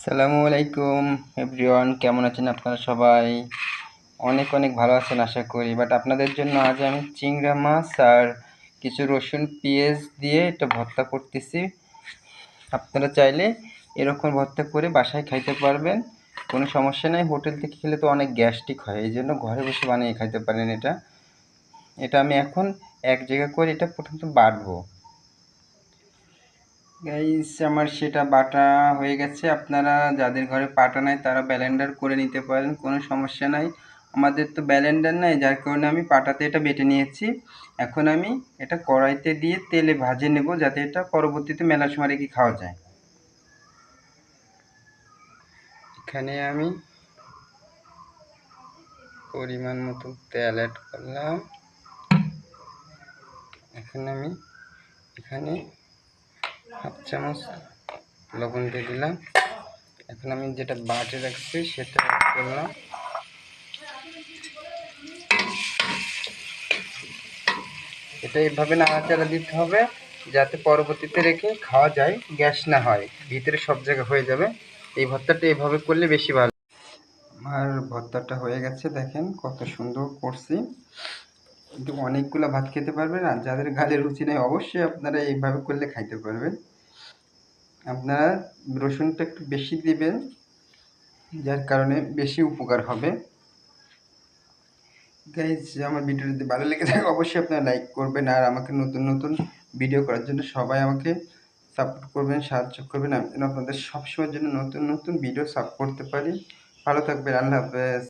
আসসালামু আলাইকুম এভরিওয়ান, কেমন আছেন আপনারা সবাই? অনেক অনেক ভালো আছেন আশা করি। বাট আপনাদের জন্য আজ আমি চিংড়া মাছ আর কিছু রসুন পেঁয়াজ দিয়ে এটা ভর্তা করতেছি। আপনারা চাইলে এরকম ভর্তা করে বাসায় খাইতে পারবেন, কোনো সমস্যা নেই। হোটেল থেকে খেলে তো অনেক গ্যাস্ট্রিক হয়, এই জন্য ঘরে বসে বানিয়ে খাইতে পারেন। এটা আমি এখন এক জায়গা করে এটা প্রথমত বাটবো। গাইস, আমার সেটা বাটা হয়ে গেছে। আপনারা যাদের ঘরে পাটা নাই তারা ব্লেন্ডার করে নিতে পারেন, কোনো সমস্যা নাই। আমাদের তো ব্লেন্ডার নাই, যার কারণে আমি পাটাতে এটা বেটে নিয়েছি। এখন আমি এটা কড়াইতে দিয়ে তেলে ভাজে নেব, যাতে এটা পরবর্তীতে মেলার সময় রেখে খাওয়া যায়। এখানে আমি পরিমাণ মতো তেল অ্যাড করলাম। এখন আমি এখানে হাফ চামচ লবণ দিয়ে দিলাম। এখন আমি যেটা বাটে রাখছি সেটা অ্যাড করলাম। এটা এইভাবে নাড়াচাড়া দিতে হবে, যাতে পরবর্তীতে রেখে খাওয়া যায়, গ্যাস না হয়, ভিতরে সব জায়গা হয়ে যাবে। এই ভর্তাটা এইভাবে করলে বেশি ভালো। আমার ভর্তাটা হয়ে গেছে, দেখেন কত সুন্দর করছি। কিন্তু অনেকগুলো ভাত খেতে পারবেন, আর যাদের গালে রুচি নেই অবশ্যই আপনারা এইভাবে করলে খাইতে পারবেন। আপনারা রসুনটা একটু বেশি দিবেন, যার কারণে বেশি উপকার হবে। গাইজ, আমার ভিডিও যদি ভালো লেগে থাকে অবশ্যই আপনারা লাইক করবেন, আর আমাকে নতুন নতুন ভিডিও করার জন্য সবাই আমাকে সাপোর্ট করবেন, সাহায্য করবেন। আমি যেন আপনাদের সবসময়ের জন্য নতুন নতুন ভিডিও সাপোর্ট করতে পারি। ভালো থাকবেন, আল্লাহ হাফেজ।